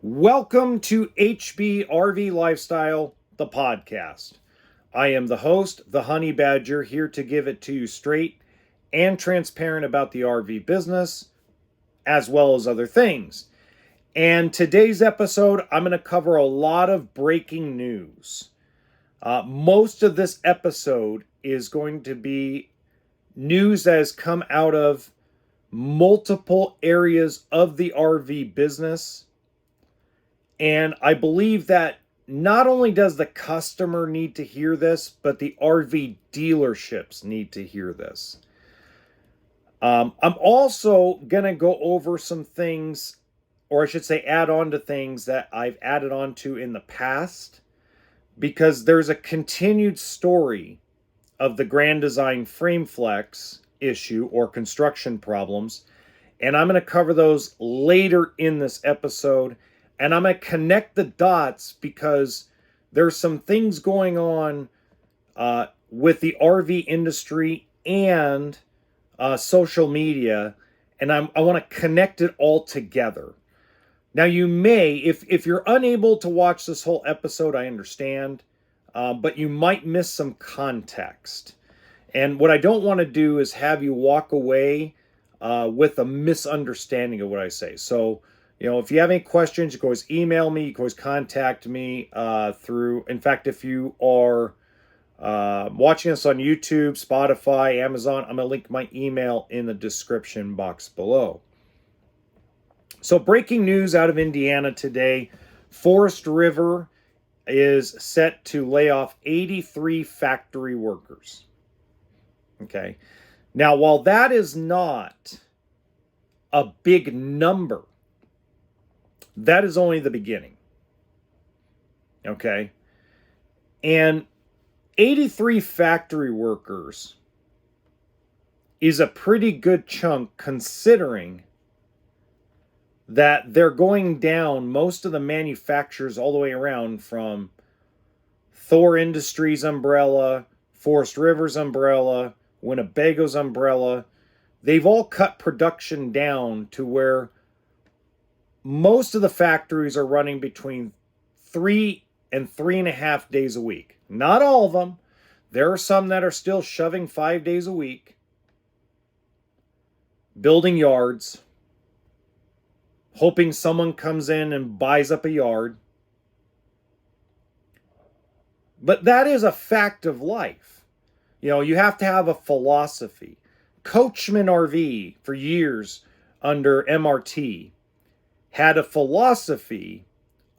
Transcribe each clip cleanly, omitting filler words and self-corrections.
Welcome to HB RV Lifestyle, the podcast. I am the host, the Honey Badger, here to give it to you straight and transparent about the RV business, as well as other things. And today's episode, I'm going to cover a lot of breaking news. Most of this episode is going to be news that has come out of multiple areas of the RV business. And I believe that not only does the customer need to hear this, but the RV dealerships need to hear this. I'm also going to go over some things, or I should say add on to things that I've added on to in the past, because there's a continued story of the Grand Design frame flex issue or construction problems. And I'm going to cover those later in this episode. And I'm going to connect the dots because there's some things going on with the RV industry and social media. And I want to connect it all together. Now, you may, if you're unable to watch this whole episode, I understand. But you might miss some context. And what I don't want to do is have you walk away with a misunderstanding of what I say. So, if you have any questions, you can always email me. You can always contact me through, in fact, if you are watching us on YouTube, Spotify, Amazon, I'm going to link my email in the description box below. So breaking news out of Indiana today, Forest River is set to lay off 83 factory workers. Okay. Now, while that is not a big number, that is only the beginning. Okay. And 83 factory workers is a pretty good chunk considering that they're going down most of the manufacturers all the way around from Thor Industries umbrella, Forest River's umbrella, Winnebago's umbrella. They've all cut production down to where most of the factories are running between 3 and 3.5 days a week. Not all of them. There are some that are still shoving 5 days a week, building yards, hoping someone comes in and buys up a yard. But that is a fact of life. You have to have a philosophy. Coachman RV, for years under MRT, had a philosophy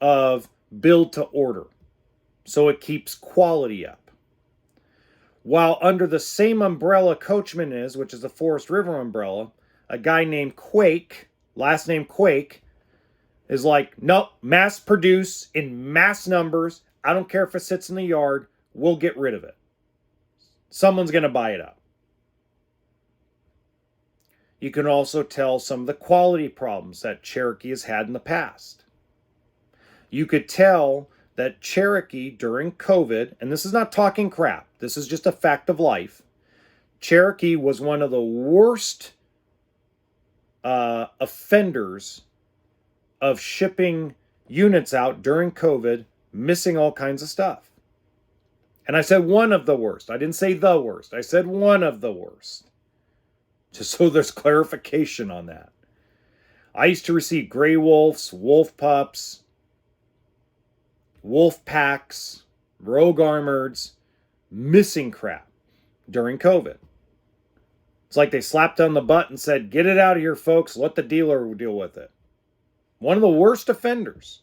of build to order, so it keeps quality up. While under the same umbrella Coachman is, which is the Forest River umbrella, a guy named Quake, last name Quake, is like, nope, mass produce in mass numbers. I don't care if it sits in the yard. We'll get rid of it. Someone's going to buy it up. You can also tell some of the quality problems that Cherokee has had in the past. You could tell that Cherokee during COVID, and this is not talking crap, this is just a fact of life, Cherokee was one of the worst offenders of shipping units out during COVID, missing all kinds of stuff. And I said one of the worst. I didn't say the worst. I said one of the worst. Just so there's clarification on that. I used to receive gray wolves, wolf pups, wolf packs, rogue armoreds, missing crap during COVID. It's like they slapped on the butt and said, get it out of here, folks. Let the dealer deal with it. One of the worst offenders.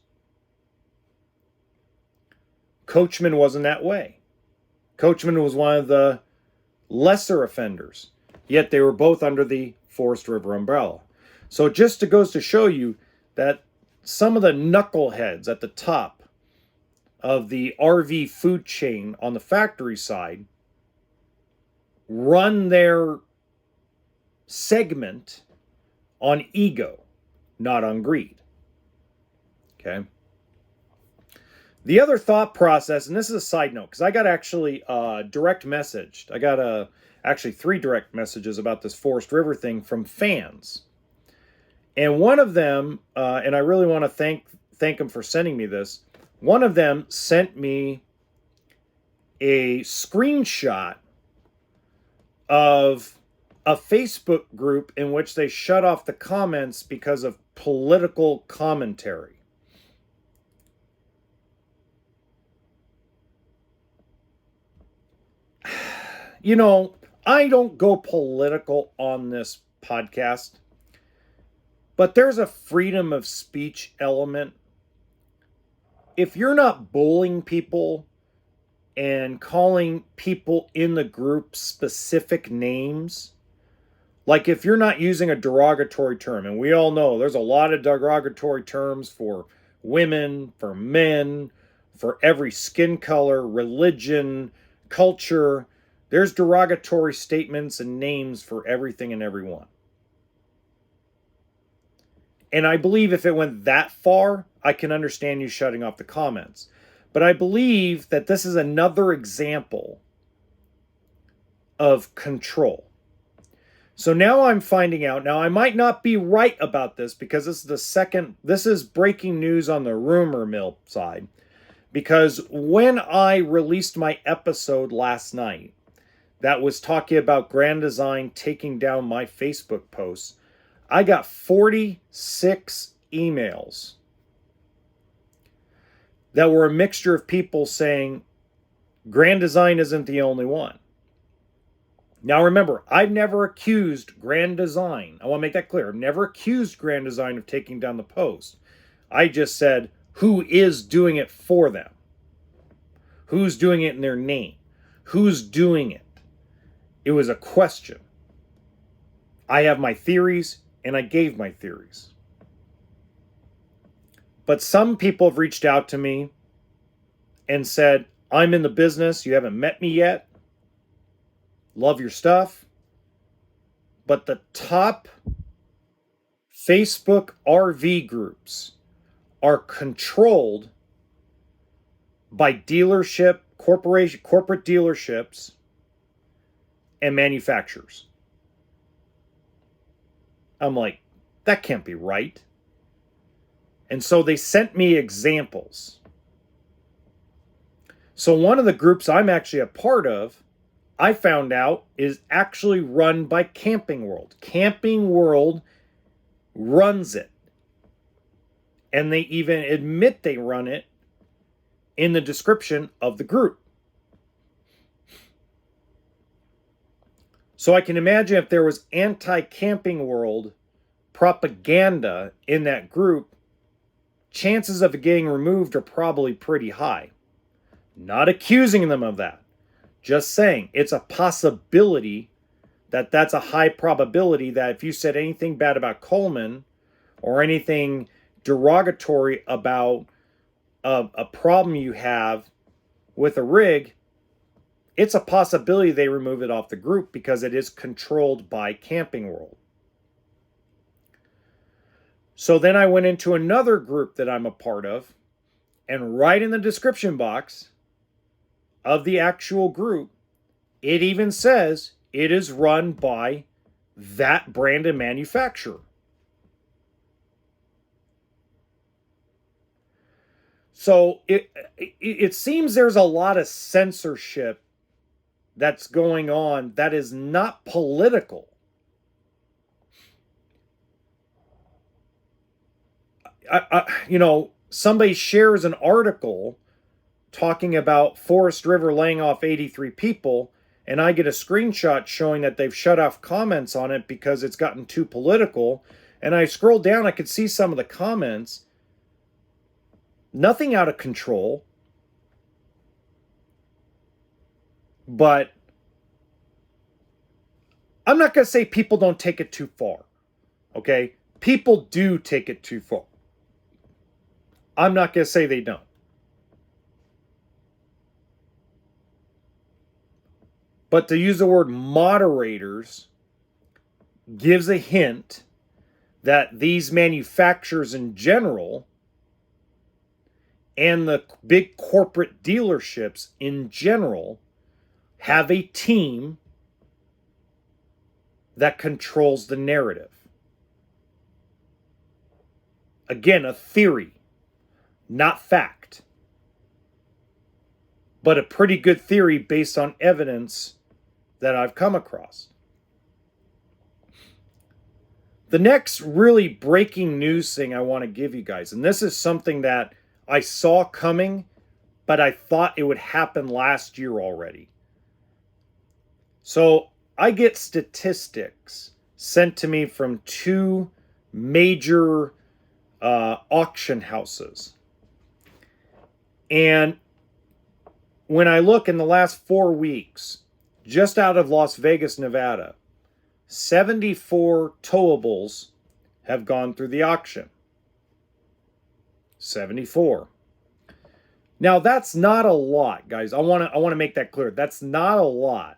Coachman wasn't that way. Coachman was one of the lesser offenders. Yet they were both under the Forest River umbrella. So it just goes to show you that some of the knuckleheads at the top of the RV food chain on the factory side run their segment on ego, not on greed. Okay. The other thought process, and this is a side note, because I got actually direct messaged. I got actually 3 direct messages about this Forest River thing from fans. And one of them, and I really want to thank thank them for sending me this. One of them sent me a screenshot of a Facebook group in which they shut off the comments because of political commentary. You know, I don't go political on this podcast, but there's a freedom of speech element. If you're not bullying people and calling people in the group specific names, like if you're not using a derogatory term, and we all know there's a lot of derogatory terms for women, for men, for every skin color, religion, culture. There's derogatory statements and names for everything and everyone. And I believe if it went that far, I can understand you shutting off the comments. But I believe that this is another example of control. So now I'm finding out. Now I might not be right about this because this is breaking news on the rumor mill side. Because when I released my episode last night that was talking about Grand Design taking down my Facebook posts, I got 46 emails that were a mixture of people saying Grand Design isn't the only one. Now remember, I've never accused Grand Design. I want to make that clear. I've never accused Grand Design of taking down the post. I just said, who is doing it for them? Who's doing it in their name? Who's doing it? It was a question. I have my theories, and I gave my theories. But some people have reached out to me and said, I'm in the business. You haven't met me yet. Love your stuff. But the top Facebook RV groups are controlled by corporate dealerships and manufacturers. I'm like, that can't be right. And so they sent me examples. So one of the groups I'm actually a part of, I found out, is actually run by Camping World. Camping World runs it. And they even admit they run it in the description of the group. So I can imagine if there was anti-Camping World propaganda in that group, chances of it getting removed are probably pretty high. Not accusing them of that. Just saying it's a possibility that's a high probability that if you said anything bad about Coleman or anything derogatory about a problem you have with a rig, it's a possibility they remove it off the group because it is controlled by Camping World. So then I went into another group that I'm a part of, and right in the description box of the actual group, it even says it is run by that brand and manufacturer. So it seems there's a lot of censorship that's going on that is not political. Somebody shares an article talking about Forest River laying off 83 people, and I get a screenshot showing that they've shut off comments on it because it's gotten too political. And I scroll down, I could see some of the comments. Nothing out of control. But I'm not going to say people don't take it too far. Okay? People do take it too far. I'm not going to say they don't. But to use the word moderators gives a hint that these manufacturers in general and the big corporate dealerships in general have a team that controls the narrative. Again, a theory. not fact, but a pretty good theory based on evidence that I've come across. The next really breaking news thing I want to give you guys, and this is something that I saw coming, but I thought it would happen last year already. So I get statistics sent to me from two major auction houses. And when I look in the last 4 weeks, just out of Las Vegas, Nevada, 74 towables have gone through the auction. 74. Now that's not a lot, guys. I want to make that clear. That's not a lot.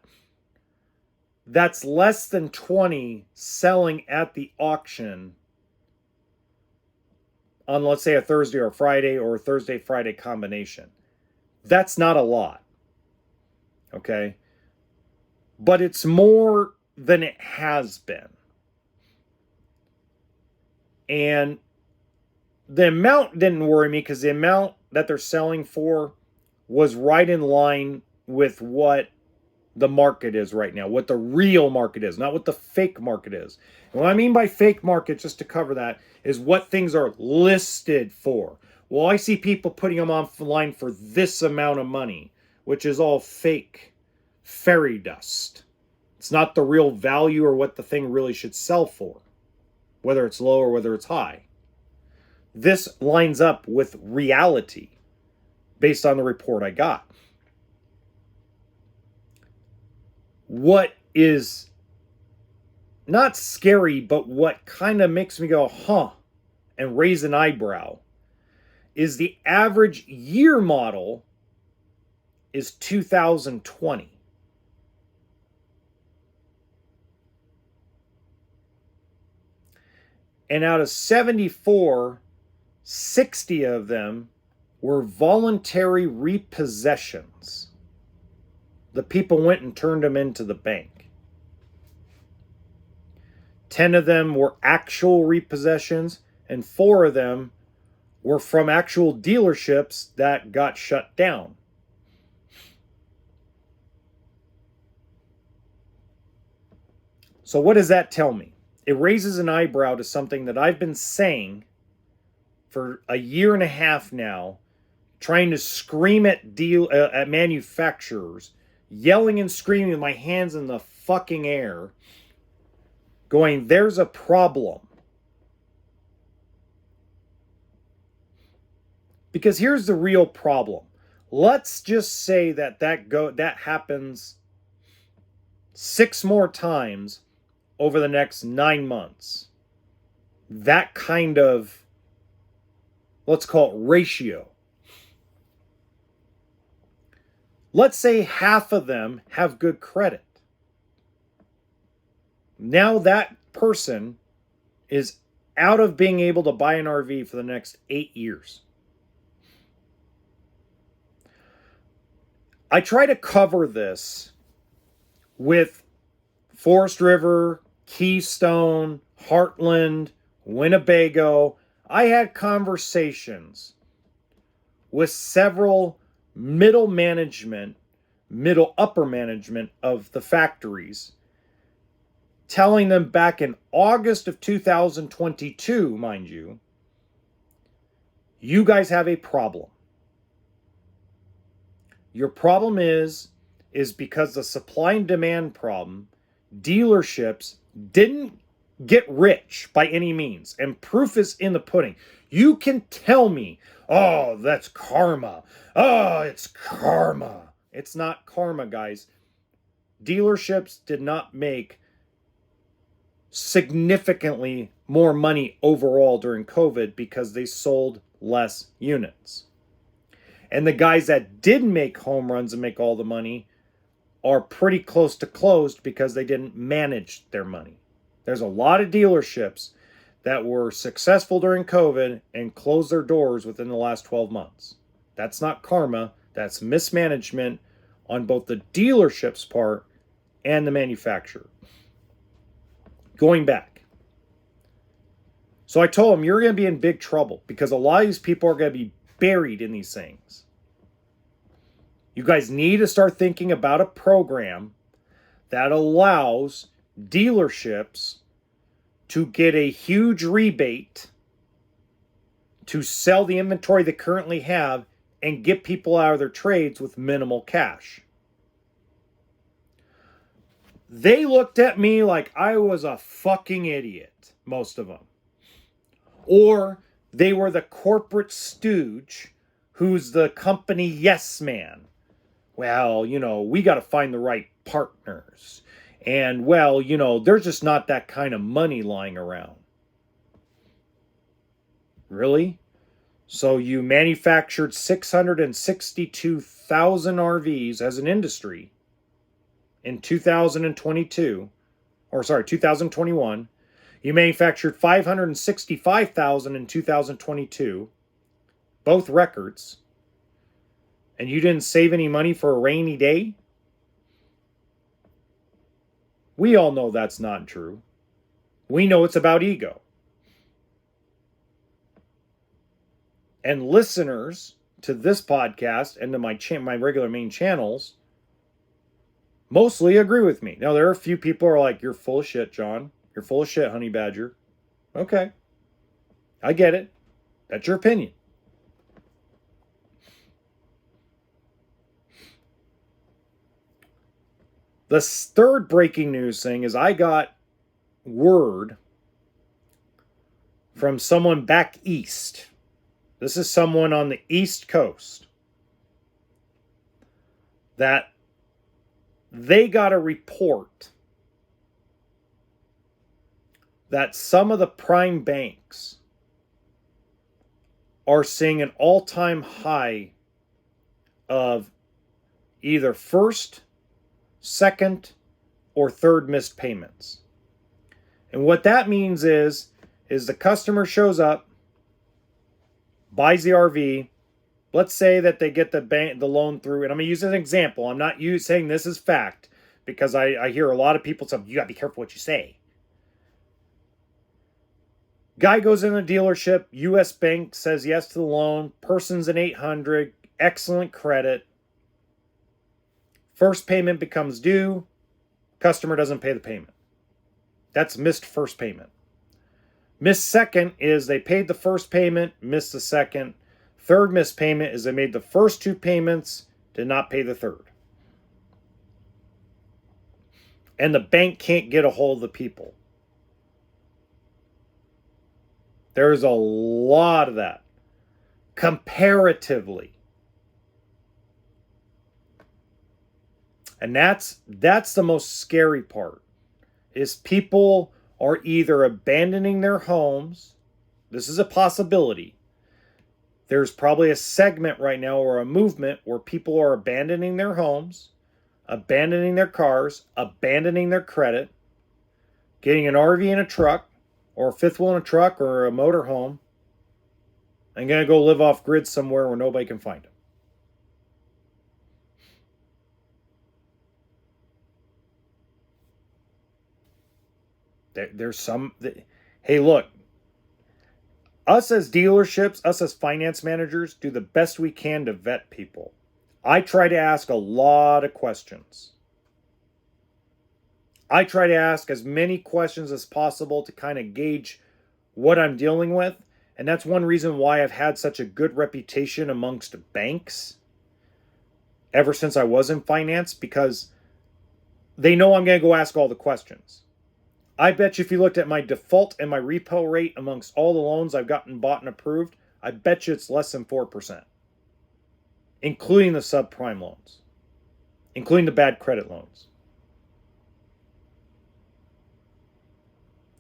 That's less than 20 selling at the auction on, let's say, a Thursday or Friday or a Thursday-Friday combination. That's not a lot. Okay? But it's more than it has been. And the amount didn't worry me because the amount that they're selling for was right in line with what the market is right now, what the real market is, not what the fake market is. And what I mean by fake market, just to cover that, is what things are listed for. Well, I see people putting them online for this amount of money, which is all fake fairy dust. It's not the real value or what the thing really should sell for, whether it's low or whether it's high. This lines up with reality based on the report I got. What is not scary, but what kind of makes me go, huh, and raise an eyebrow, is the average year model is 2020. And out of 74, 60 of them were voluntary repossessions. The people went and turned them into the bank. 10 of them were actual repossessions, and 4 of them were from actual dealerships that got shut down. So what does that tell me? It raises an eyebrow to something that I've been saying for a year and a half now, trying to scream at manufacturers, yelling and screaming with my hands in the fucking air, going, there's a problem. Because here's the real problem. Let's just say that happens 6 more times over the next 9 months. That kind of, let's call it ratio. Let's say half of them have good credit. Now that person is out of being able to buy an RV for the next 8 years. I try to cover this with Forest River, Keystone, Heartland, Winnebago. I had conversations with several middle upper management of the factories, telling them back in August of 2022, mind you, you guys have a problem. Your problem is because the supply and demand problem, dealerships didn't get rich by any means, and proof is in the pudding. You can tell me, oh, that's karma. Oh, it's karma. It's not karma, guys. Dealerships did not make significantly more money overall during COVID because they sold less units. And the guys that did make home runs and make all the money are pretty close to closed because they didn't manage their money. There's a lot of dealerships that were successful during COVID and closed their doors within the last 12 months. That's not karma. That's mismanagement on both the dealership's part and the manufacturer. Going back. So I told them, you're going to be in big trouble because a lot of these people are going to be buried in these things. You guys need to start thinking about a program that allows dealerships to get a huge rebate to sell the inventory they currently have and get people out of their trades with minimal cash. They looked at me like I was a fucking idiot, most of them. Or they were the corporate stooge who's the company yes man. Well, we got to find the right partners. And, well, there's just not that kind of money lying around. Really? So you manufactured 662,000 RVs as an industry in 2021. You manufactured 565,000 in 2022, both records, and you didn't save any money for a rainy day? We all know that's not true. We know it's about ego. And listeners to this podcast and to my regular main channels mostly agree with me. Now, there are a few people who are like, you're full of shit, John. You're full of shit, Honey Badger. Okay. I get it. That's your opinion. The third breaking news thing is I got word from someone back east. This is someone on the East Coast that they got a report that some of the prime banks are seeing an all-time high of either first, second, or third missed payments. And what that means is the customer shows up, buys the RV. Let's say that they get the loan through, and I'm going to use an example. I'm not saying this is fact, because I hear a lot of people say, you got to be careful what you say. Guy goes in a dealership, U.S. Bank says yes to the loan, person's an 800, excellent credit. First payment becomes due, customer doesn't pay the payment. That's missed first payment. Missed second is they paid the first payment, missed the second. Third missed payment is they made the first two payments, did not pay the third. And the bank can't get a hold of the people. There's a lot of that. Comparatively. And that's the most scary part. Is people are either abandoning their homes. This is a possibility. There's probably a segment right now or a movement where people are abandoning their homes, abandoning their cars, abandoning their credit, getting an RV and a truck, or a fifth wheel in a truck or a motorhome, and going to go live off grid somewhere where nobody can find them. There's some... Hey, look. Us as dealerships, us as finance managers, do the best we can to vet people. I try to ask a lot of questions. I try to ask as many questions as possible to kind of gauge what I'm dealing with. And that's one reason why I've had such a good reputation amongst banks ever since I was in finance, because they know I'm going to go ask all the questions. I bet you if you looked at my default and my repo rate amongst all the loans I've gotten bought and approved, I bet you it's less than 4%, including the subprime loans, including the bad credit loans.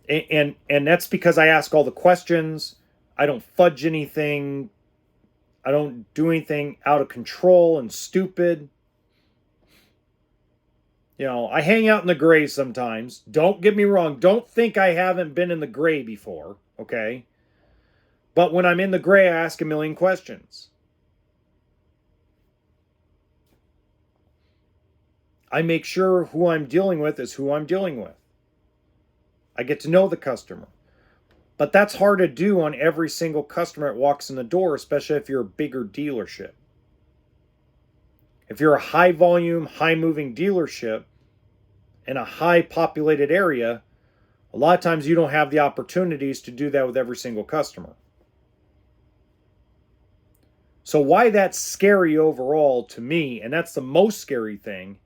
And that's because I ask all the questions. I don't fudge anything. I don't do anything out of control and stupid. I hang out in the gray sometimes. Don't get me wrong. Don't think I haven't been in the gray before, okay? But when I'm in the gray, I ask a million questions. I make sure who I'm dealing with is who I'm dealing with. I get to know the customer. But that's hard to do on every single customer that walks in the door, especially if you're a bigger dealership. If you're a high volume, high moving dealership in a high populated area, a lot of times you don't have the opportunities to do that with every single customer. So why that's scary overall to me, and that's the most scary thing,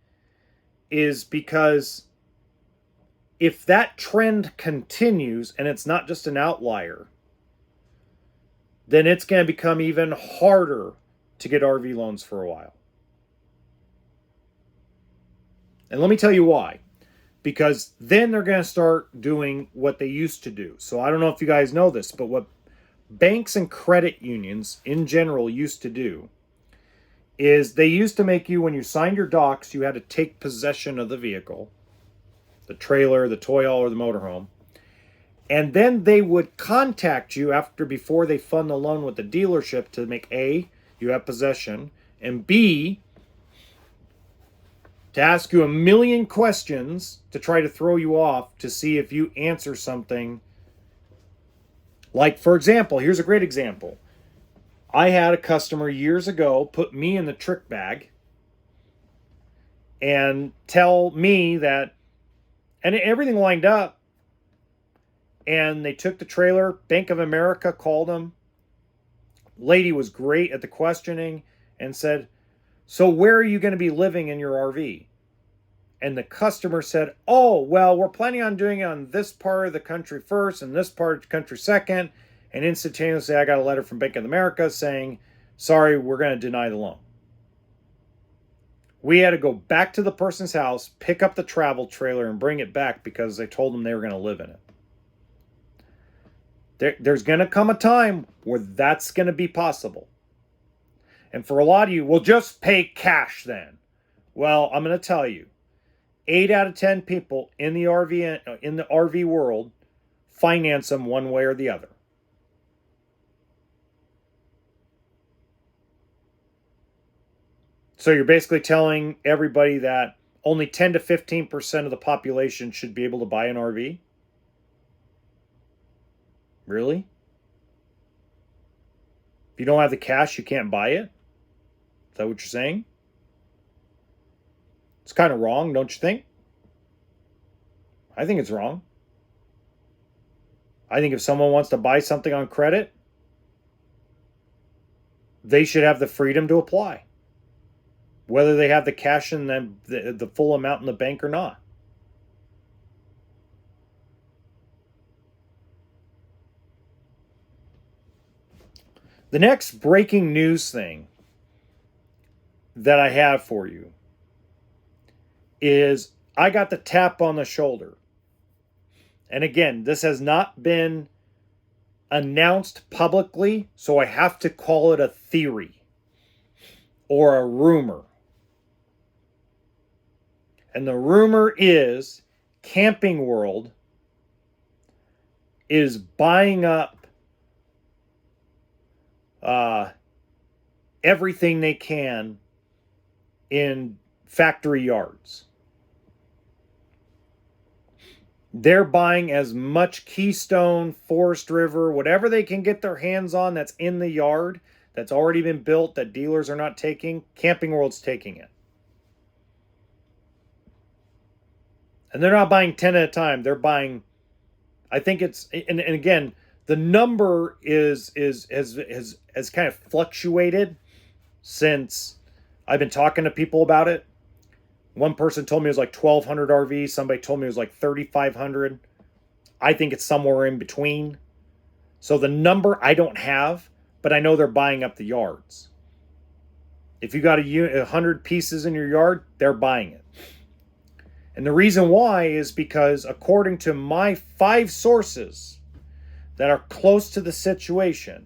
is because if that trend continues and it's not just an outlier, then it's going to become even harder to get RV loans for a while. And let me tell you why. Because then they're going to start doing what they used to do. So I don't know if you guys know this, but what banks and credit unions in general used to do is they used to make you, when you signed your docs, you had to take possession of the vehicle, the trailer, the toy haul, or the motorhome. And then they would contact you before they fund the loan with the dealership to make A, you have possession, and B, to ask you a million questions to try to throw you off to see if you answer something. Like, for example, here's a great example. I had a customer years ago put me in the trick bag and tell me that, and everything lined up, and they took the trailer. Bank of America called them. Lady was great at the questioning and said, "So where are you going to be living in your RV?" And the customer said, "Oh, well, we're planning on doing it on this part of the country first and this part of the country second." And instantaneously, I got a letter from Bank of America saying, "Sorry, we're going to deny the loan." We had to go back to the person's house, pick up the travel trailer, and bring it back because they told them they were going to live in it. There's going to come a time where that's going to be possible. And for a lot of you, we'll just pay cash then. Well, I'm going to tell you, 8 out of 10 people in the RV world finance them one way or the other. So you're basically telling everybody that only 10 to 15% of the population should be able to buy an RV? Really? If you don't have the cash, you can't buy it? Is that what you're saying? It's kind of wrong, don't you think? I think it's wrong. I think if someone wants to buy something on credit, they should have the freedom to apply, whether they have the cash and the full amount in the bank or not. The next breaking news thing that I have for you is I got the tap on the shoulder. And again, this has not been announced publicly, so I have to call it a theory or a rumor. And the rumor is Camping World is buying up everything they can in factory yards. They're buying as much Keystone, Forest River, whatever they can get their hands on that's in the yard, that's already been built, that dealers are not taking. Camping World's taking it. And they're not buying 10 at a time. They're buying, I think it's, and again, the number has kind of fluctuated since I've been talking to people about it. One person told me it was like 1,200 RVs. Somebody told me it was like 3,500. I think it's somewhere in between. So the number I don't have, but I know they're buying up the yards. If you got 100 pieces in your yard, they're buying it. And the reason why is because according to my 5 sources that are close to the situation,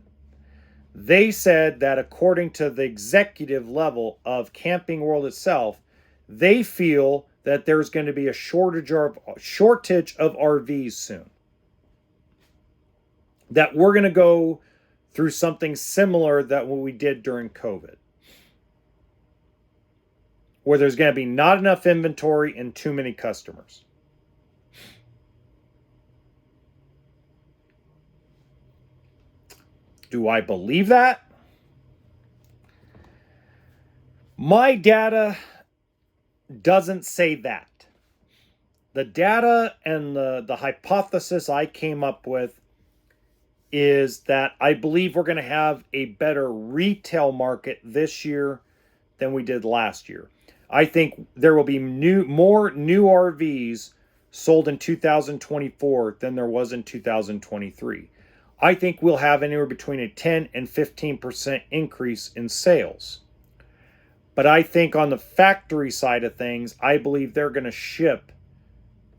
they said that according to the executive level of Camping World itself, they feel that there's going to be a shortage of RVs soon. That we're going to go through something similar that what we did during COVID, where there's going to be not enough inventory and too many customers. Do I believe that? My data doesn't say that. The data and the hypothesis I came up with is that I believe we're going to have a better retail market this year than we did last year. I think there will be more new RVs sold in 2024 than there was in 2023. I think we'll have anywhere between a 10 and 15% increase in sales. But I think on the factory side of things, I believe they're going to ship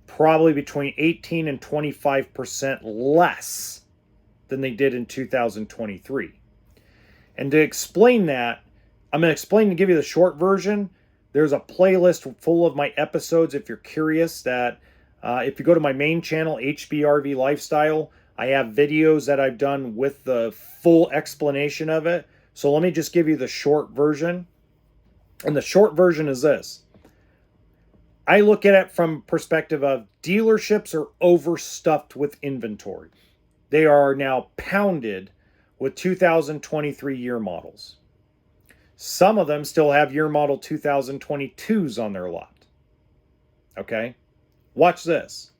probably between 18 and 25% less than they did in 2023. And to explain that, I'm going to give you the short version. There's a playlist full of my episodes if you're curious. That if you go to my main channel, HBRV Lifestyle, I have videos that I've done with the full explanation of it. So let me just give you the short version. And the short version is this. I look at it from perspective of dealerships are overstuffed with inventory. They are now pounded with 2023 year models. Some of them still have year model 2022s on their lot. Okay? Watch this.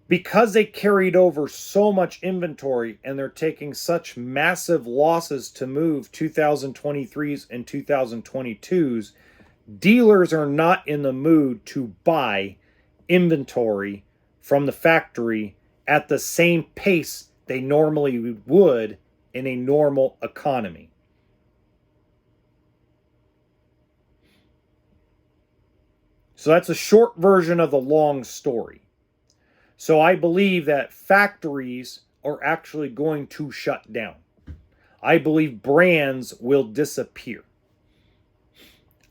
Because they carried over so much inventory and they're taking such massive losses to move 2023s and 2022s, dealers are not in the mood to buy inventory from the factory at the same pace they normally would in a normal economy. So that's a short version of the long story. So I believe that factories are actually going to shut down. I believe brands will disappear.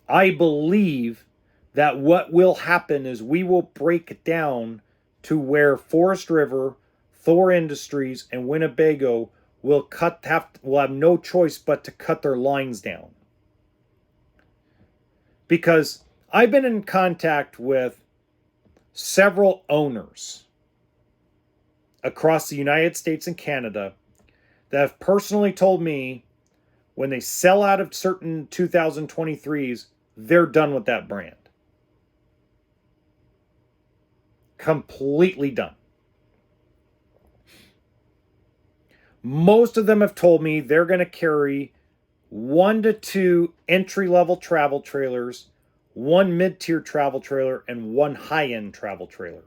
I believe that what will happen is we will break down to where Forest River, Thor Industries, and Winnebago will have no choice but to cut their lines down. Because I've been in contact with several owners across the United States and Canada that have personally told me when they sell out of certain 2023s, they're done with that brand. Completely done. Most of them have told me they're going to carry 1 to 2 entry-level travel trailers, 1 mid-tier travel trailer, and 1 high-end travel trailer.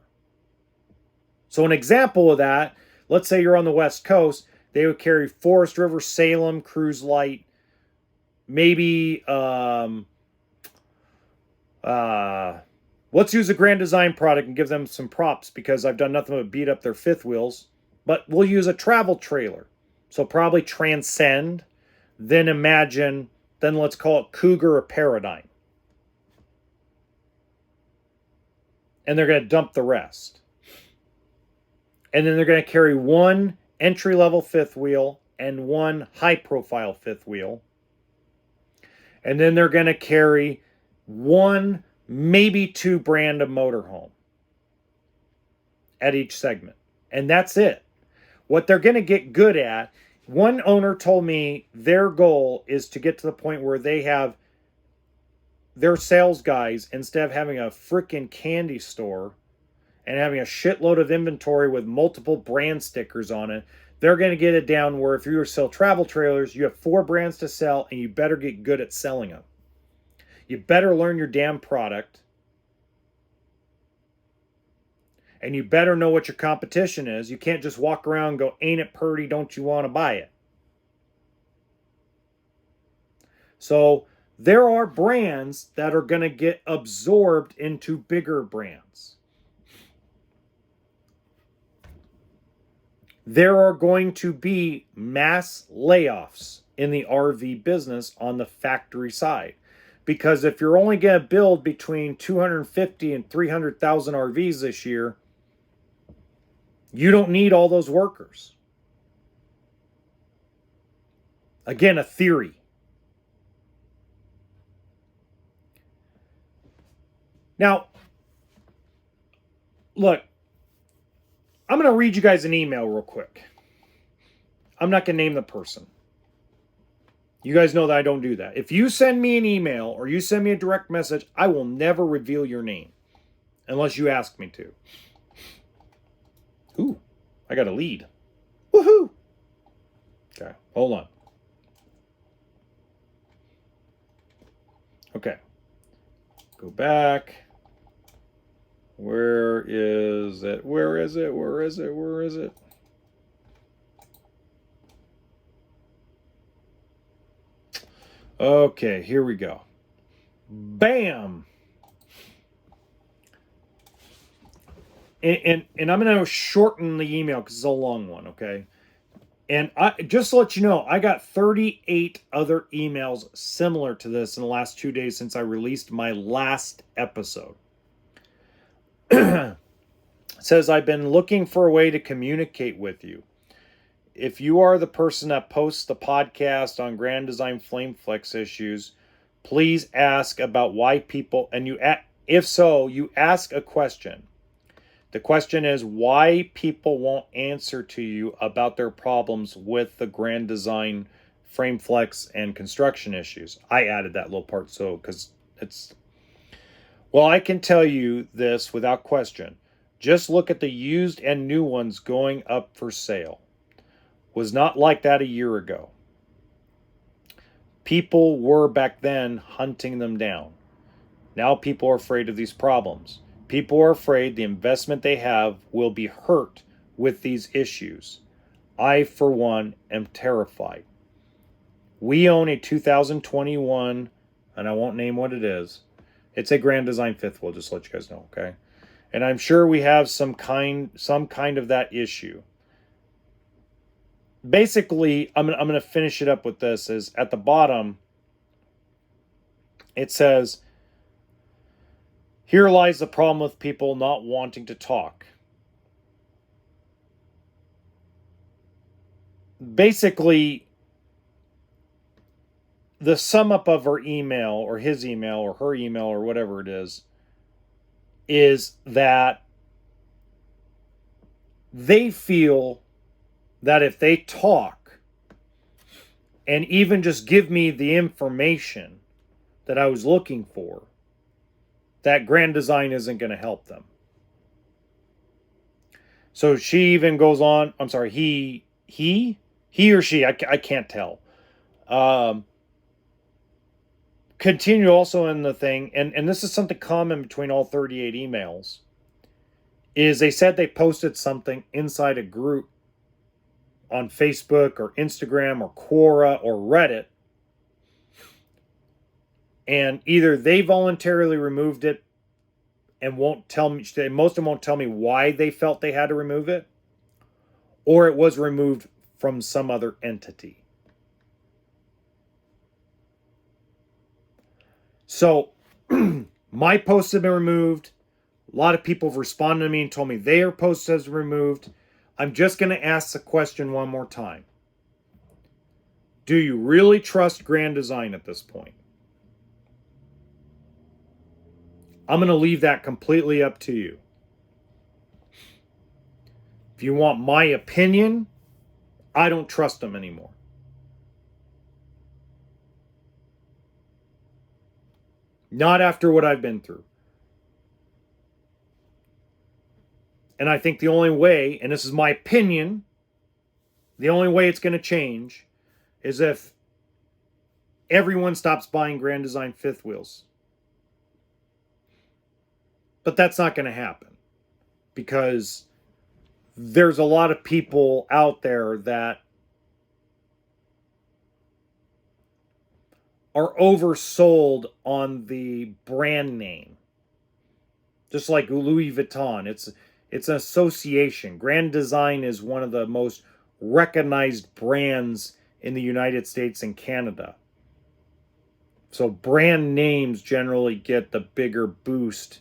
So an example of that, let's say you're on the West Coast, they would carry Forest River, Salem, Cruise Light, maybe, let's use a Grand Design product and give them some props because I've done nothing but beat up their fifth wheels. But we'll use a travel trailer. So probably Transcend, then Imagine, then let's call it Cougar or Paradigm. And they're going to dump the rest. And then they're going to carry 1 entry-level fifth wheel and 1 high-profile fifth wheel. And then they're going to carry 1, maybe 2 brand of motorhome at each segment. And that's it. What they're going to get good at, one owner told me their goal is to get to the point where they have their sales guys, instead of having a freaking candy store and having a shitload of inventory with multiple brand stickers on it, they're going to get it down where if you sell travel trailers, you have 4 brands to sell and you better get good at selling them. You better learn your damn product. And you better know what your competition is. You can't just walk around and go, ain't it purty, don't you want to buy it? So there are brands that are going to get absorbed into bigger brands. There are going to be mass layoffs in the RV business on the factory side. Because if you're only going to build between 250 and 300,000 RVs this year, you don't need all those workers. Again, a theory. Now, look, I'm going to read you guys an email real quick. I'm not going to name the person. You guys know that I don't do that. If you send me an email or you send me a direct message, I will never reveal your name unless you ask me to. Ooh, I got a lead. Woohoo! Okay, hold on. Okay. Go back. Where is it? Where is it? Where is it? Where is it? Okay, here we go. Bam! And I'm going to shorten the email because it's a long one, okay? And just to let you know, I got 38 other emails similar to this in the last 2 days since I released my last episode. It says, I've been looking for a way to communicate with you. If you are the person that posts the podcast on Grand Design Flame Flex issues, please ask about why people, and if so, you ask a question. The question is why people won't answer to you about their problems with the Grand Design Frame Flex and construction issues. I added that little part so because it's... Well, I can tell you this without question. Just look at the used and new ones going up for sale. Was not like that a year ago. People were back then hunting them down. Now people are afraid of these problems. People are afraid the investment they have will be hurt with these issues. I, for one, am terrified. We own a 2021, and I won't name what it is. It's a Grand Design fifth wheel, just to let you guys know, okay? And I'm sure we have some kind of that issue. Basically, I'm going to finish it up with this, is at the bottom, it says, here lies the problem with people not wanting to talk. Basically, the sum up of her email or his email or her email or whatever it is that they feel that if they talk and even just give me the information that I was looking for, that Grand Design isn't going to help them. So she even goes on, I'm sorry, he or she, I can't tell. Continue also in the thing, and this is something common between all 38 emails, is they said they posted something inside a group on Facebook or Instagram or Quora or Reddit, and either they voluntarily removed it and won't tell me, most of them won't tell me why they felt they had to remove it, or it was removed from some other entity. So my posts have been removed. A lot of people have responded to me and told me their post has been removed. I'm just going to ask the question one more time. Do you really trust Grand Design at this point? I'm going to leave that completely up to you. If you want my opinion, I don't trust them anymore. Not after what I've been through. And I think the only way, and this is my opinion, the only way it's going to change is if everyone stops buying Grand Design fifth wheels. But that's not going to happen because there's a lot of people out there that are oversold on the brand name. Just like Louis Vuitton, it's an association. Grand Design is one of the most recognized brands in the United States and Canada. So brand names generally get the bigger boost.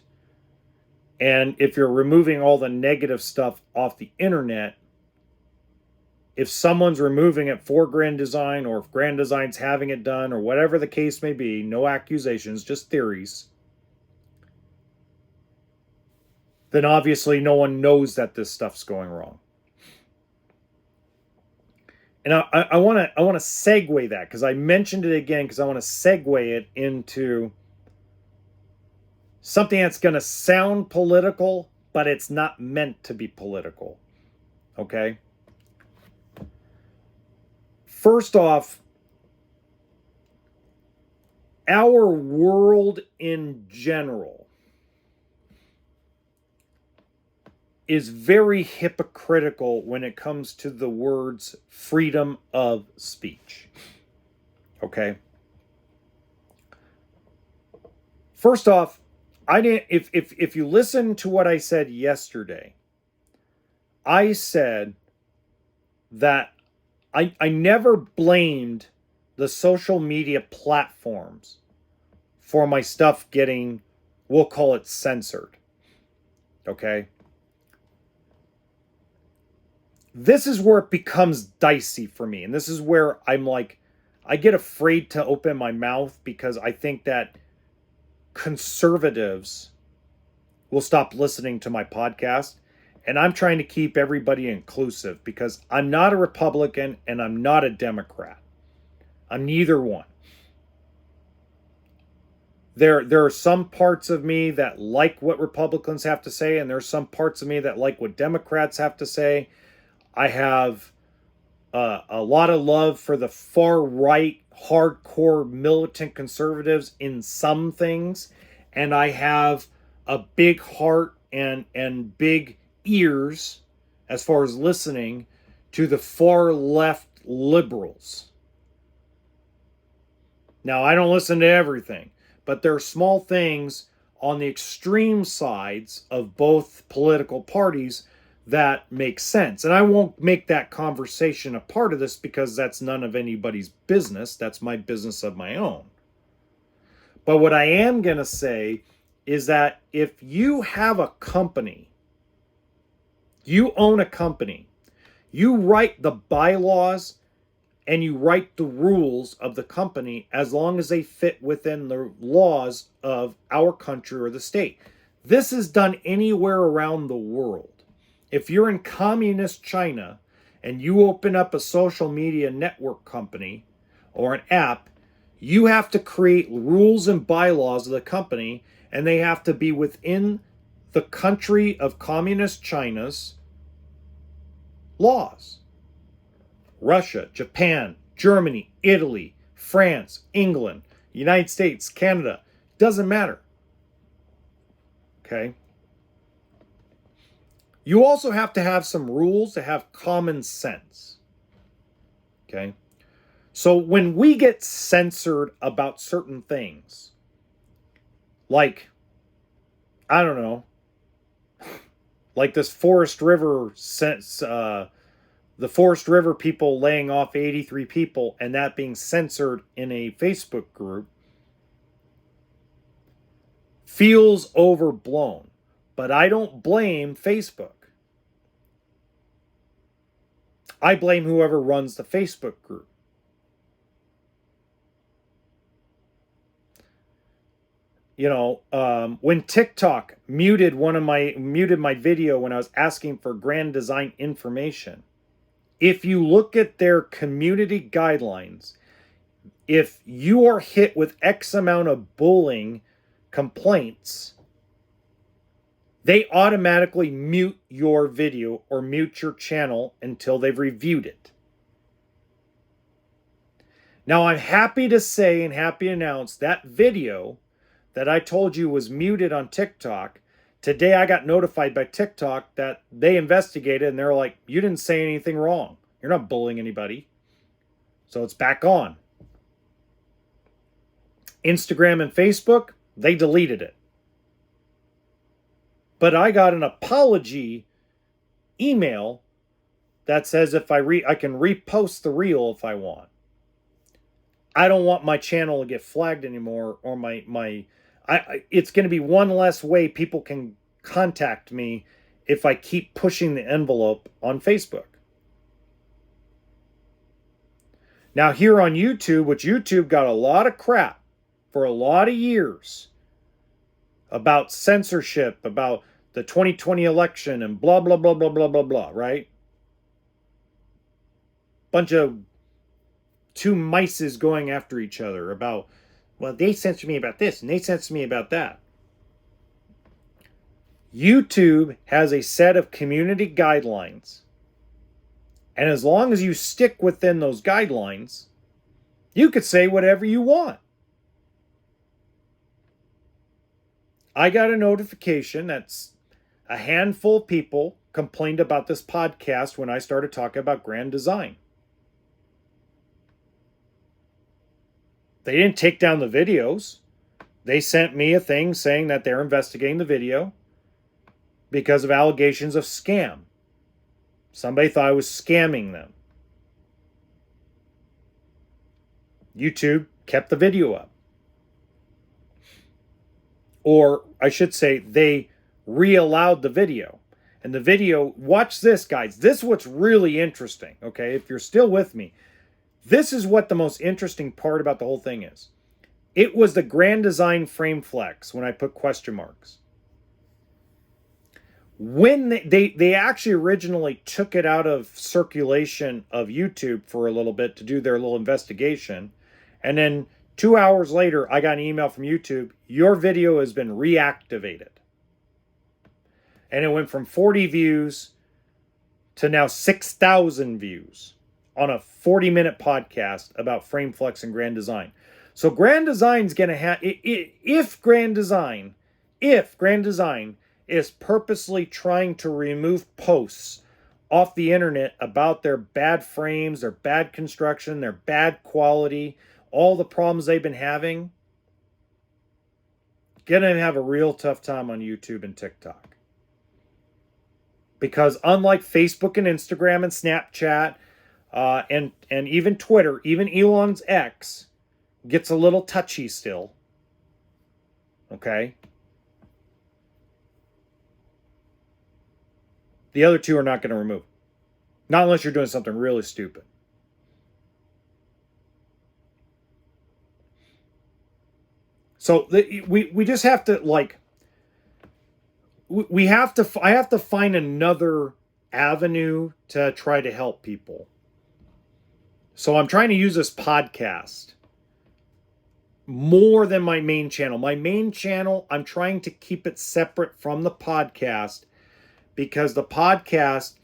And if you're removing all the negative stuff off the internet, if someone's removing it for Grand Design, or if Grand Design's having it done, or whatever the case may be, no accusations, just theories, then obviously no one knows that this stuff's going wrong. And I want to segue that because I mentioned it again because I want to segue it into something that's going to sound political, but it's not meant to be political. Okay? First off, our world in general is very hypocritical when it comes to the words freedom of speech. Okay? First off, I didn't if you listen to what I said yesterday, I said that I never blamed the social media platforms for my stuff getting, we'll call it censored. Okay? This is where it becomes dicey for me. And this is where I'm like, I get afraid to open my mouth because I think that conservatives will stop listening to my podcast. And I'm trying to keep everybody inclusive because I'm not a Republican and I'm not a Democrat. I'm neither one. There are some parts of me that like what Republicans have to say, and there's some parts of me that like what Democrats have to say. I have a lot of love for the far right, hardcore militant conservatives in some things, and I have a big heart and big ears as far as listening to the far left liberals. Now, I don't listen to everything, but there are small things on the extreme sides of both political parties that make sense. And I won't make that conversation a part of this because that's none of anybody's business. That's my business of my own. But what I am going to say is that if you have a company, you own a company, you write the bylaws and you write the rules of the company as long as they fit within the laws of our country or the state. This is done anywhere around the world. If you're in communist China and you open up a social media network company or an app, you have to create rules and bylaws of the company, and they have to be within the country of communist China's laws. Russia, Japan, Germany, Italy, France, England, United States, Canada, doesn't matter. Okay? You also have to have some rules to have common sense. Okay? So when we get censored about certain things, like, I don't know, like this Forest River the Forest River people laying off 83 people and that being censored in a Facebook group feels overblown. But I don't blame Facebook. I blame whoever runs the Facebook group. You know, when TikTok muted my video when I was asking for Grand Design information, if you look at their community guidelines, if you are hit with X amount of bullying complaints, they automatically mute your video or mute your channel until they've reviewed it. Now, I'm happy to say and happy to announce that video that I told you was muted on TikTok. Today I got notified by TikTok that they investigated and they're like, you didn't say anything wrong. You're not bullying anybody. So it's back on. Instagram and Facebook, they deleted it. But I got an apology email that says if I can repost the reel if I want. I don't want my channel to get flagged anymore, or it's going to be one less way people can contact me if I keep pushing the envelope on Facebook. Now here on YouTube, which YouTube got a lot of crap for a lot of years about censorship, about the 2020 election and blah, blah, blah, blah, blah, blah, blah, right? bunch of two mices going after each other about, well, they censored me about this and they censored me about that. YouTube has a set of community guidelines. And as long as you stick within those guidelines, you could say whatever you want. I got a notification that's a handful of people complained about this podcast when I started talking about grand design. They didn't take down the videos. They sent me a thing saying that they're investigating the video because of allegations of scam. Somebody thought I was scamming them. YouTube kept the video up. Or I should say, they re-allowed the video. And the video, watch this, guys. This is what's really interesting, okay? If you're still with me, this is what the most interesting part about the whole thing is. It was the Grand Design frame flex when I put question marks. When they actually originally took it out of circulation of YouTube for a little bit to do their little investigation. And then 2 hours later, I got an email from YouTube. Your video has been reactivated. And it went from 40 views to now 6,000 views on a 40-minute podcast about frame flex and grand design. So grand design's going to have, if grand design is purposely trying to remove posts off the internet about their bad frames, their bad construction, their bad quality, all the problems they've been having, gonna have a real tough time on YouTube and TikTok. Because unlike Facebook and Instagram and Snapchat and even Twitter, even Elon's X gets a little touchy still. Okay? The other two are not going to remove. Not unless you're doing something really stupid. So we just have to I have to find another avenue to try to help people. So I'm trying to use this podcast more than my main channel. My main channel, I'm trying to keep it separate from the podcast because the podcast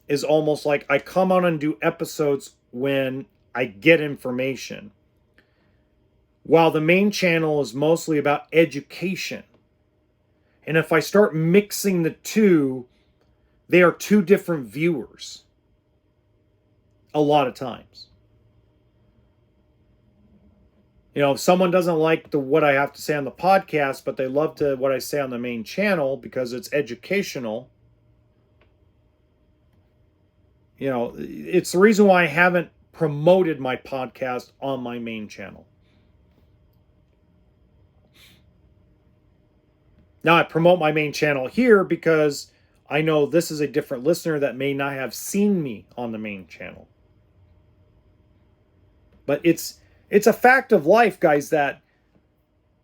is almost like I come on and do episodes when I get information. While the main channel is mostly about education. And if I start mixing the two, they are two different viewers. A lot of times. You know, if someone doesn't like what I have to say on the podcast, but they love what I say on the main channel because it's educational, you know, it's the reason why I haven't promoted my podcast on my main channel. Now, I promote my main channel here because I know this is a different listener that may not have seen me on the main channel. But it's a fact of life, guys, that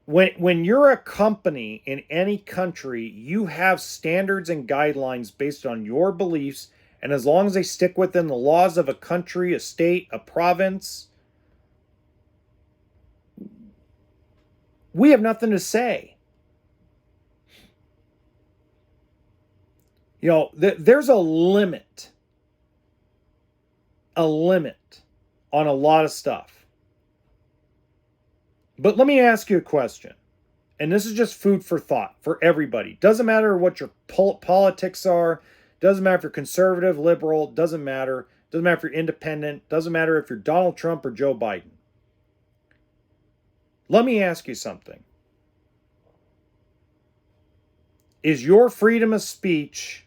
when you're a company in any country, you have standards and guidelines based on your beliefs. And as long as they stick within the laws of a country, a state, a province, we have nothing to say. You know, there's a limit on a lot of stuff. But let me ask you a question. And this is just food for thought for everybody. Doesn't matter what your politics are. Doesn't matter if you're conservative, liberal. Doesn't matter. Doesn't matter if you're independent. Doesn't matter if you're Donald Trump or Joe Biden. Let me ask you something. Is your freedom of speech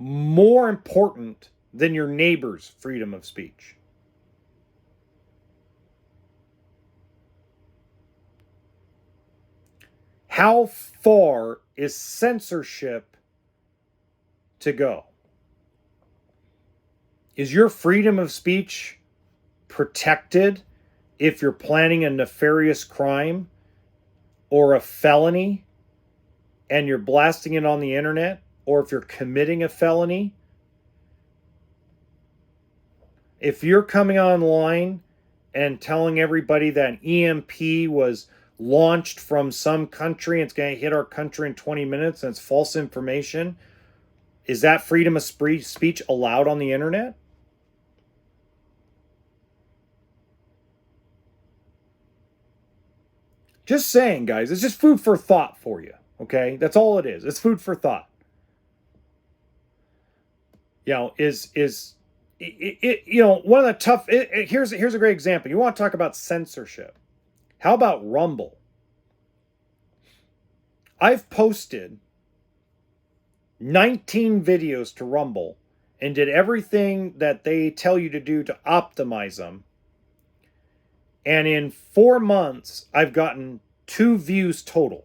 more important than your neighbor's freedom of speech? How far is censorship to go? Is your freedom of speech protected if you're planning a nefarious crime or a felony and you're blasting it on the internet? Or if you're committing a felony If you're coming online and telling everybody that an EMP was launched from some country and it's going to hit our country in 20 minutes and it's false information, is that freedom of speech allowed on the internet? Just saying, guys. It's just food for thought for you. Okay? That's all it is. It's food for thought. One of the tough. Here's a great example. You want to talk about censorship? How about Rumble? I've posted 19 videos to Rumble and did everything that they tell you to do to optimize them. And in 4 months, I've gotten 2 views total.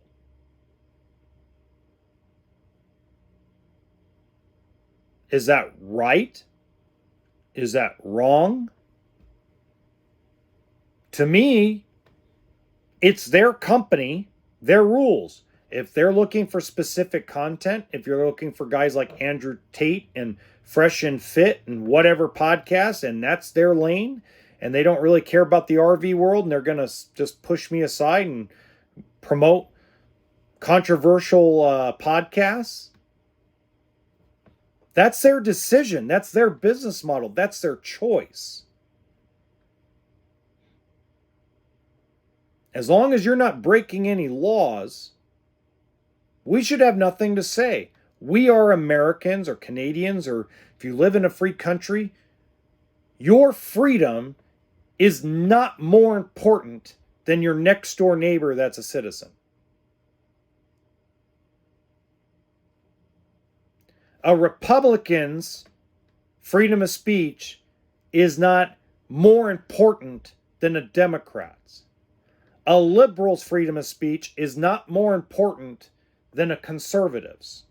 Is that right? Is that wrong? To me, it's their company, their rules. If they're looking for specific content, if you're looking for guys like Andrew Tate and Fresh and Fit and whatever podcast, and that's their lane, and they don't really care about the RV world, and they're going to just push me aside and promote controversial podcasts, that's their decision. That's their business model. That's their choice. As long as you're not breaking any laws, we should have nothing to say. We are Americans or Canadians, or if you live in a free country, your freedom is not more important than your next door neighbor that's a citizen. A Republican's freedom of speech is not more important than a Democrat's. A liberal's freedom of speech is not more important than a conservative's.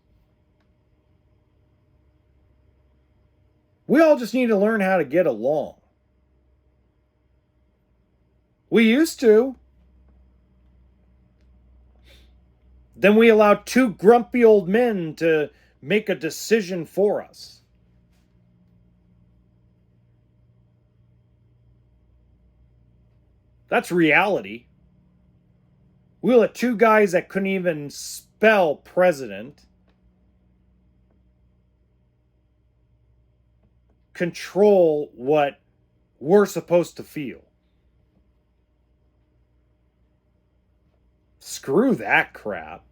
We all just need to learn how to get along. We used to. Then we allowed 2 grumpy old men to make a decision for us. That's reality. We let 2 guys that couldn't even spell president control what we're supposed to feel. Screw that crap.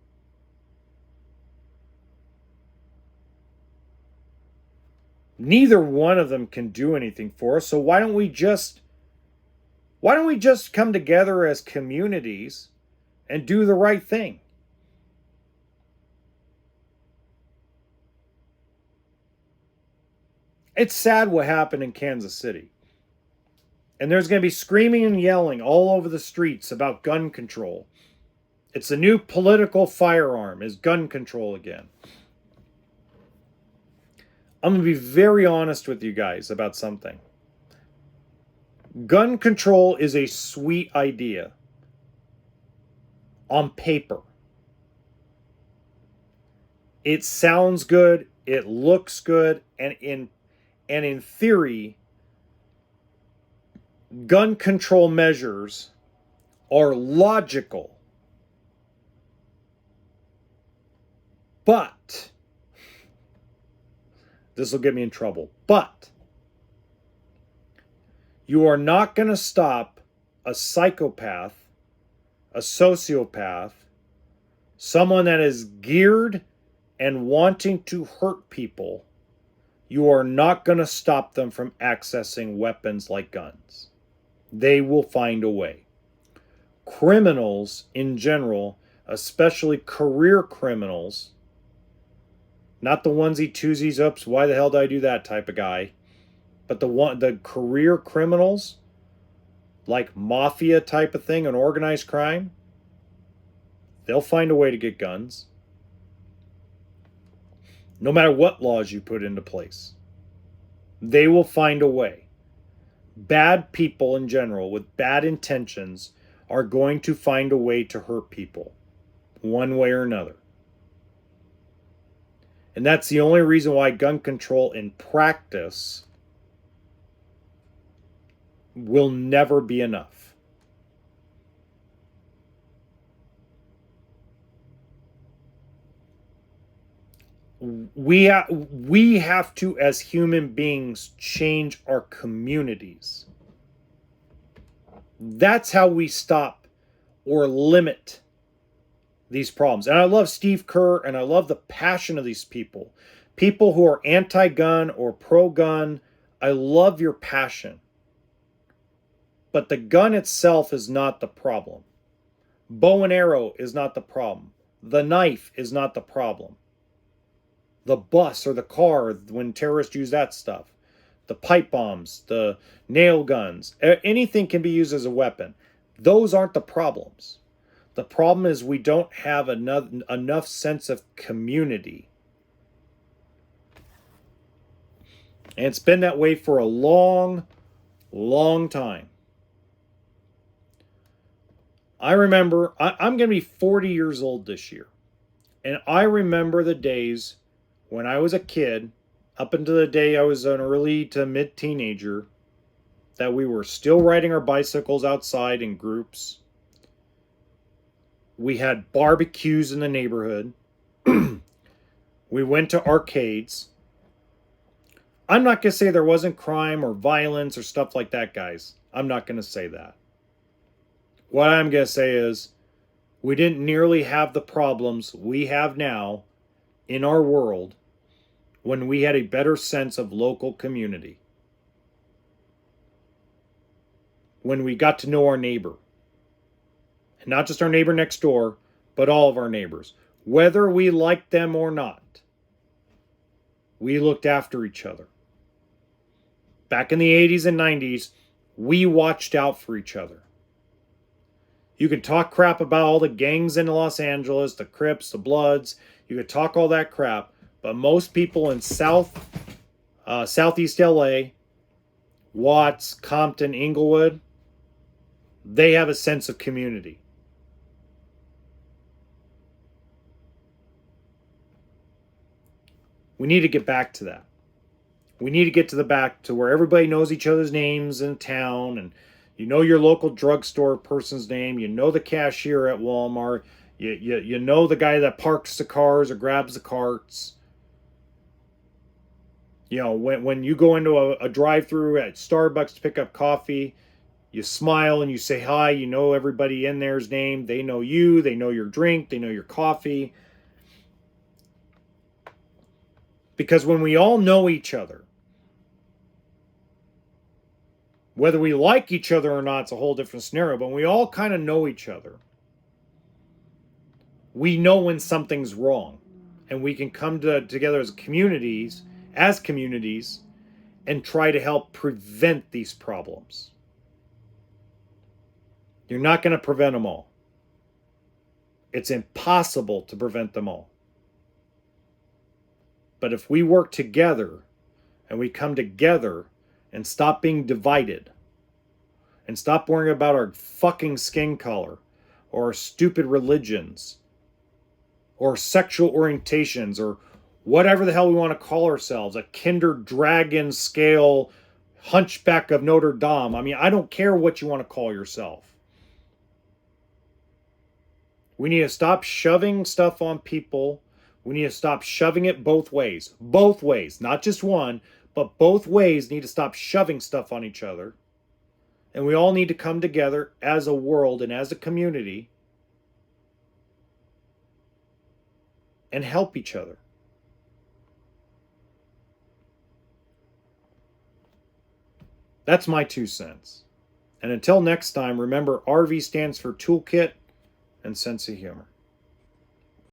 Neither one of them can do anything for us, so why don't we just come together as communities and do the right thing? It's sad what happened in Kansas City. And there's going to be screaming and yelling all over the streets about gun control. It's the new political firearm, is gun control again. I'm going to be very honest with you guys about something. Gun control is a sweet idea on paper. It sounds good, it looks good, and in theory, gun control measures are logical. But this will get me in trouble. But you are not going to stop a psychopath, a sociopath, someone that is geared and wanting to hurt people. You are not going to stop them from accessing weapons like guns. They will find a way. Criminals in general, especially career criminals, not the onesie twosies, oops, why the hell did I do that type of guy, but the career criminals, like mafia type of thing and organized crime, they'll find a way to get guns. No matter what laws you put into place, they will find a way. Bad people in general with bad intentions are going to find a way to hurt people, one way or another. And that's the only reason why gun control in practice will never be enough. We have to, as human beings, change our communities. That's how we stop or limit these problems. And I love Steve Kerr, and I love the passion of these people. People who are anti-gun or pro-gun, I love your passion. But the gun itself is not the problem. Bow and arrow is not the problem. The knife is not the problem. The bus or the car, when terrorists use that stuff. The pipe bombs, the nail guns, anything can be used as a weapon. Those aren't the problems. The problem is we don't have enough sense of community. And it's been that way for a long, long time. I remember, I'm going to be 40 years old this year. And I remember the days when I was a kid, up until the day I was an early to mid teenager, that we were still riding our bicycles outside in groups. We had barbecues in the neighborhood. We went to arcades. I'm not going to say there wasn't crime or violence or stuff like that, guys. I'm not going to say that. What I'm going to say is we didn't nearly have the problems we have now in our world when we had a better sense of local community. When we got to know our neighbor. And not just our neighbor next door, but all of our neighbors. Whether we liked them or not, we looked after each other. Back in the 80s and 90s, we watched out for each other. You can talk crap about all the gangs in Los Angeles, the Crips, the Bloods. You could talk all that crap, but most people in Southeast LA, Watts, Compton, Inglewood, they have a sense of community. We need to get back to that. We need to get to the back to where everybody knows each other's names in town, and you know your local drugstore person's name, you know the cashier at Walmart, you know the guy that parks the cars or grabs the carts. You know, when you go into a drive-through at Starbucks to pick up coffee, you smile and you say hi, you know everybody in there's name, they know you, they know your drink, they know your coffee. Because when we all know each other, whether we like each other or not, it's a whole different scenario, but we all kind of know each other. We know when something's wrong, and we can come together as communities, and try to help prevent these problems. You're not going to prevent them all. It's impossible to prevent them all. But if we work together and we come together and stop being divided and stop worrying about our fucking skin color or our stupid religions or sexual orientations or whatever the hell we want to call ourselves, a kinder dragon scale hunchback of Notre Dame. I mean, I don't care what you want to call yourself. We need to stop shoving stuff on people. We need to stop shoving it both ways. Both ways, not just one, but both ways need to stop shoving stuff on each other. And we all need to come together as a world and as a community and help each other. That's my 2 cents. And until next time, remember RV stands for toolkit and sense of humor.